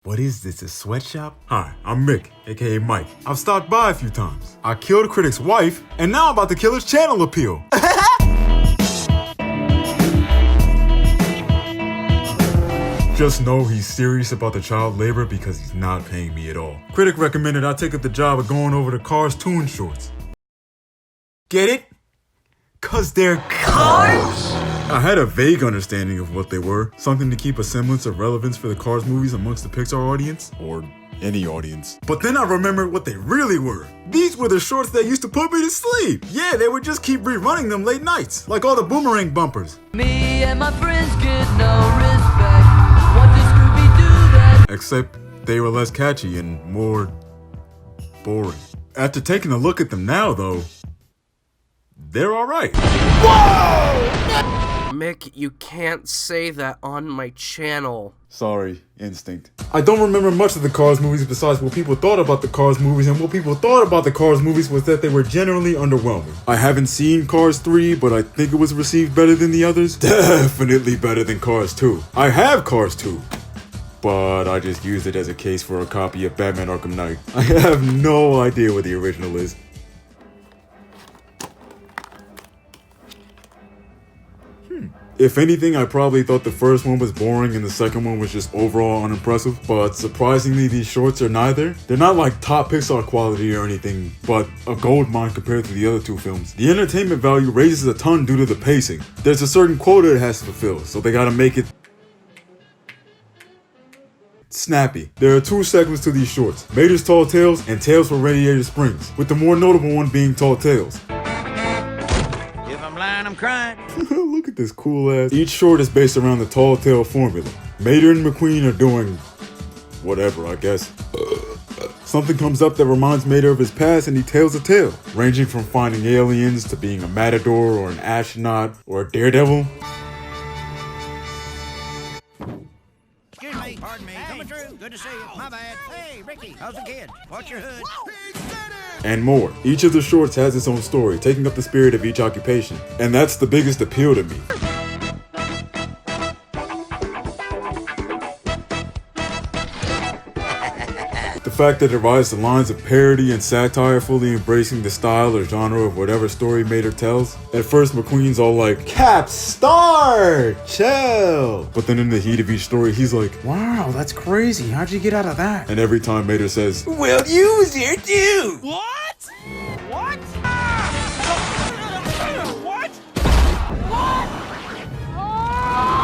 What is this, a sweatshop? Hi, I'm Mick, aka Mike. I've stopped by a few times. I killed a critic's wife, and now I'm about to kill his channel appeal. Just know he's serious about the child labor because he's not paying me at all. Critic recommended I take up the job of going over the Cars Toons shorts. Get it? Cause they're cars? I had a vague understanding of what they were, something to keep a semblance of relevance for the Cars movies amongst the Pixar audience, or any audience. But then I remembered what they really were. These were the shorts that used to put me to sleep. Yeah, they would just keep rerunning them late nights, like all the Boomerang bumpers. Me and my friends get no respect. What does Scooby do that? Except they were less catchy and more boring. After taking a look at them now, though, they're alright. Whoa! Mick, you can't say that on my channel. Sorry, instinct. I don't remember much of the Cars movies besides what people thought about the Cars movies, and what people thought about the Cars movies was that they were generally underwhelming. I haven't seen Cars 3, but I think it was received better than the others. Definitely better than Cars 2. I have Cars 2, but I just used it as a case for a copy of Batman Arkham Knight. I have no idea what the original is. If anything, I probably thought the first one was boring and the second one was just overall unimpressive, but surprisingly these shorts are neither. They're not like top Pixar quality or anything, but a gold mine compared to the other two films. The entertainment value raises a ton due to the pacing. There's a certain quota it has to fulfill, so they gotta make it snappy. There are two segments to these shorts, Mater's Tall Tales and Tales from Radiator Springs, with the more notable one being Tall Tales. If I'm lying, I'm crying. Look at this cool ass. Each short is based around the Tall Tale formula. Mater and McQueen are doing whatever, I guess. Something comes up that reminds Mater of his past and he tells a tale, ranging from finding aliens to being a matador or an astronaut or a daredevil. Excuse me, pardon me, coming through. Good to see you. My bad. Hey, Ricky, how's the kid? Watch your hood. And more. Each of the shorts has its own story, taking up the spirit of each occupation. And that's the biggest appeal to me. The fact that it rides the lines of parody and satire, fully embracing the style or genre of whatever story Mater tells. At first, McQueen's all like, "Cap Star! Chill!" But then in the heat of each story, he's like, "Wow, that's crazy. How'd you get out of that?" And every time Mater says, "Well, you was here too!" What? What?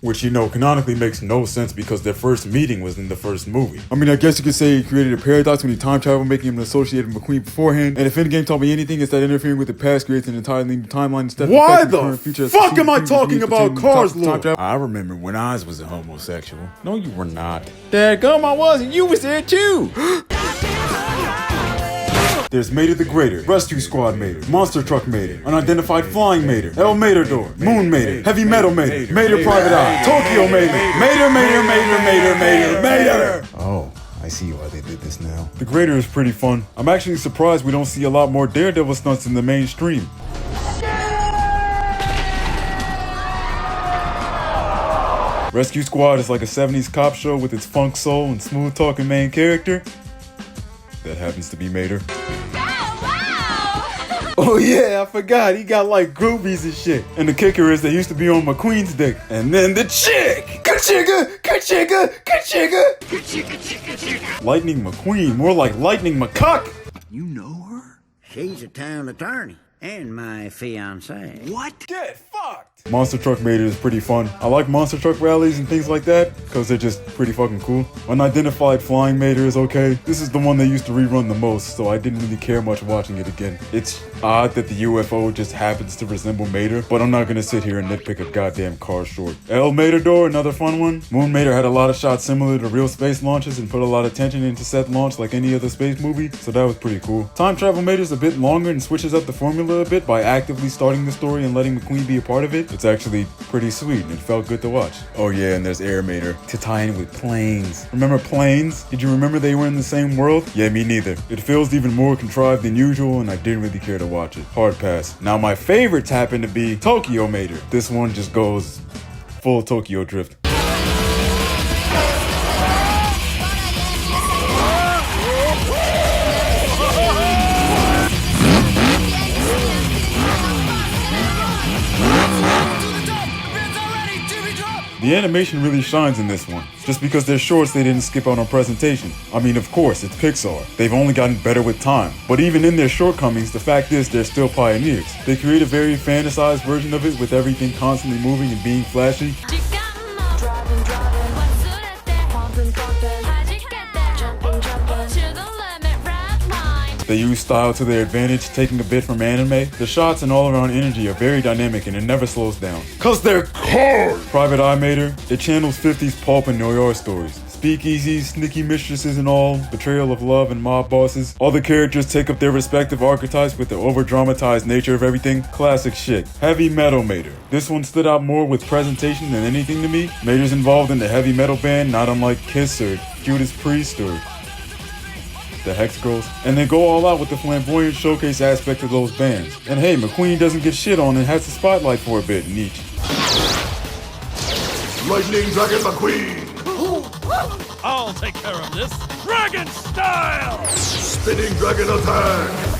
Which, you know, canonically makes no sense because their first meeting was in the first movie. I mean, I guess you could say he created a paradox when he time traveled, making him associated with McQueen beforehand. And if Endgame taught me anything, it's that interfering with the past creates an entirely new timeline instead of why the fuck am I talking about Cars, Lord? I remember when I was a homosexual. No, you were not. Dadgum, I was, and you was there too. There's Mater the Greater, Rescue Squad Mater, Monster Truck Mater, Unidentified Flying Mater, El Matador, Moon Mater, Heavy Metal Mater, Mater Private Eye, Tokyo Mater, Mater. Oh, I see why they did this now. The Greater is pretty fun. I'm actually surprised we don't see a lot more Daredevil stunts in the mainstream. Rescue Squad is like a 70s cop show with its funk soul and smooth talking main character. That happens to be Mater. Oh yeah, I forgot. He got like groupies and shit. And the kicker is they used to be on McQueen's dick. And then the chick! Ka-chigga! Ka-chigga! Ka-chigga! Ka-chigga! Lightning McQueen, more like Lightning McCuck. You know her? She's a town attorney and my fiance. What? Get fucked! Monster Truck Mater is pretty fun. I like monster truck rallies and things like that because they're just pretty fucking cool. Unidentified Flying Mater is okay. This is the one they used to rerun the most, so I didn't really care much watching it again. It's odd that the UFO just happens to resemble Mater, but I'm not gonna sit here and nitpick a goddamn car short. El Matador, another fun one. Moon Mater had a lot of shots similar to real space launches and put a lot of tension into set launch like any other space movie, so that was pretty cool. Time Travel Mater's a bit longer and switches up the formula a bit by actively starting the story and letting McQueen be a part of it. It's actually pretty sweet and it felt good to watch. Oh yeah, and there's Air Mater to tie in with planes. Remember planes? Did you remember they were in the same world? Yeah, me neither. It feels even more contrived than usual and I didn't really care to watch it. Hard pass. Now my favorites happen to be Tokyo Mater. This one just goes full Tokyo drift. The animation really shines in this one, just because they're shorts they didn't skip out on presentation. I mean, of course, it's Pixar. They've only gotten better with time. But even in their shortcomings, the fact is they're still pioneers. They create a very fantasized version of it with everything constantly moving and being flashy. They use style to their advantage, taking a bit from anime. The shots and all-around energy are very dynamic and it never slows down. Cause they're cars! Private Eye Mater, it channels 50s pulp and noir stories. Speakeasies, sneaky mistresses and all, betrayal of love and mob bosses. All the characters take up their respective archetypes with the over-dramatized nature of everything. Classic shit. Heavy Metal Mater. This one stood out more with presentation than anything to me. Mater's involved in the heavy metal band, not unlike Kiss or Judas Priest or the Hex Girls, and they go all out with the flamboyant showcase aspect of those bands. And hey, McQueen doesn't get shit on and has the spotlight for a bit in each. Lightning Dragon McQueen! I'll take care of this. Dragon style! Spinning Dragon Attack!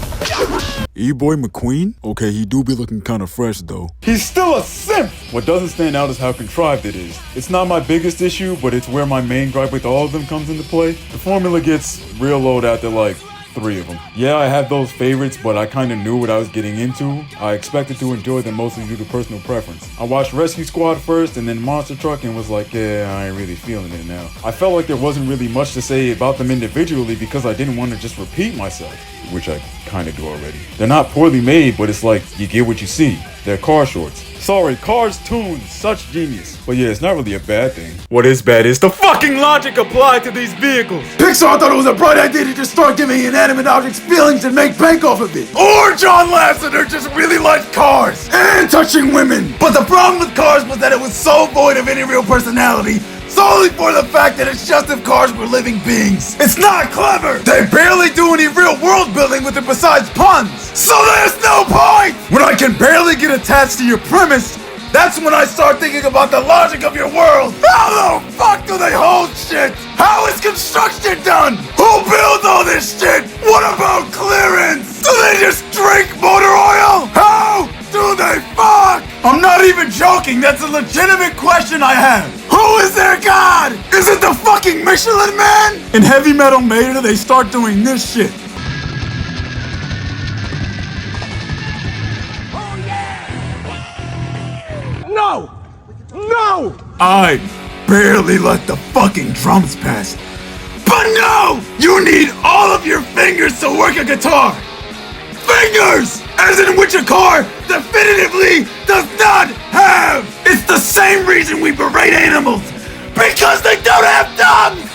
E-Boy McQueen? Okay, he do be looking kinda fresh though. He's still a simp! What doesn't stand out is how contrived it is. It's not my biggest issue, but it's where my main gripe with all of them comes into play. The formula gets real low after like 3 of them. Yeah, I have those favorites, but I kinda knew what I was getting into. I expected to enjoy them mostly due to personal preference. I watched Rescue Squad first and then Monster Truck and was like, yeah, I ain't really feeling it now. I felt like there wasn't really much to say about them individually because I didn't want to just repeat myself, which I kinda do already. They're not poorly made, but it's like, you get what you see. They're car shorts. Sorry, Cars Toons, such genius. But yeah, it's not really a bad thing. What is bad is the fucking logic applied to these vehicles. Pixar thought it was a bright idea to just start giving inanimate objects feelings and make bank off of it. Or John Lasseter just really liked cars and touching women. But the problem with Cars was that it was so void of any real personality, solely for the fact that it's just if cars were living beings. It's not clever. They barely do any real world building with it besides puns. So there's no point. When I can barely get attached to your premise, that's when I start thinking about the logic of your world. How the fuck do they hold shit? How is construction done? Who builds all this shit? What about clearance? Do they just drink motor oil? How do they fuck? I'm not even joking. That's a legitimate question I have. Who is their god? Is it the fucking Michelin Man? In Heavy Metal Mater, they start doing this shit. No! No! I barely let the fucking drums pass. But no! You need all of your fingers to work a guitar! Fingers! As in which a car definitively does not have! It's the same reason we berate animals! Because they don't have thumbs!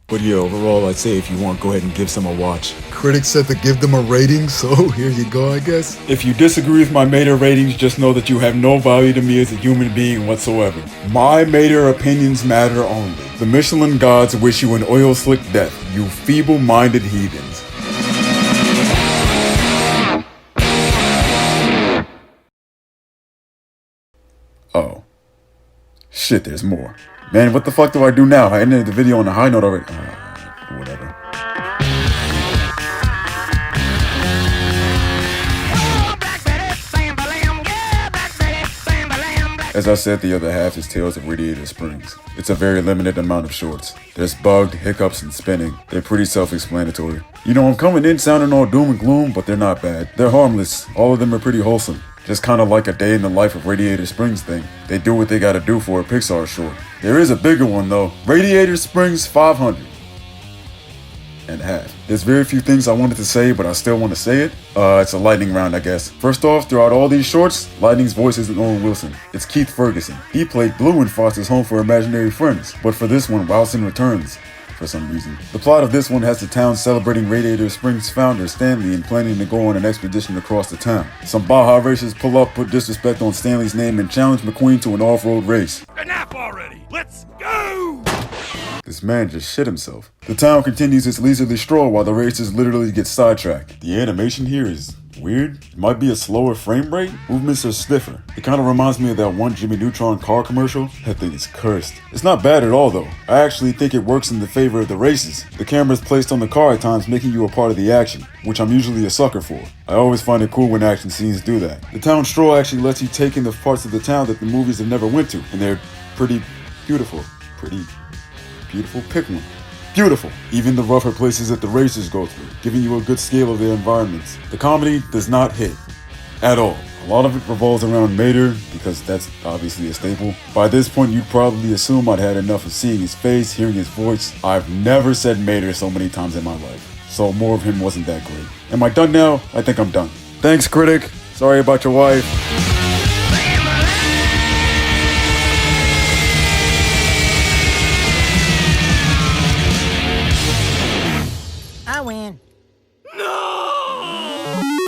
But yeah, overall, I'd say if you want, go ahead and give some a watch. Critics said to give them a rating, so here you go, I guess. If you disagree with my Mater ratings, just know that you have no value to me as a human being whatsoever. My Mater opinions matter only. The Michelin gods wish you an oil-slick death, you feeble-minded heathens. Oh. Shit, there's more. Man, what the fuck do I do now? I ended the video on a high note already. Whatever. As I said, the other half is Tales of Radiator Springs. It's a very limited amount of shorts. There's bugged, hiccups, and spinning. They're pretty self-explanatory. You know, I'm coming in sounding all doom and gloom, but they're not bad. They're harmless. All of them are pretty wholesome. Just kind of like a day in the life of Radiator Springs thing. They do what they gotta do for a Pixar short. There is a bigger one though. Radiator Springs 500. And a half. There's very few things I wanted to say, but I still want to say it. It's a lightning round, I guess. First off, throughout all these shorts, Lightning's voice isn't Owen Wilson. It's Keith Ferguson. He played Blue in Foster's Home for Imaginary Friends, but for this one, Wilson returns. For some reason. The plot of this one has the town celebrating Radiator Springs founder Stanley and planning to go on an expedition across the town. Some Baja racers pull up, put disrespect on Stanley's name, and challenge McQueen to an off-road race. Enough already! Let's go! This man just shit himself. The town continues its leisurely stroll while the racers literally get sidetracked. The animation here is Weird? It might be a slower frame rate? Movements are stiffer. It kind of reminds me of that one Jimmy Neutron car commercial. That thing is cursed. It's not bad at all though. I actually think it works in the favor of the races. The camera is placed on the car at times, making you a part of the action, which I'm usually a sucker for. I always find it cool when action scenes do that. The town stroll actually lets you take in the parts of the town that the movies have never went to, and they're pretty beautiful. Pretty beautiful? Pick one. Beautiful. Even the rougher places that the racers go through, giving you a good scale of their environments. The comedy does not hit. At all. A lot of it revolves around Mater, because that's obviously a staple. By this point, you'd probably assume I'd had enough of seeing his face, hearing his voice. I've never said Mater so many times in my life, so more of him wasn't that great. Am I done now? I think I'm done. Thanks, critic. Sorry about your wife.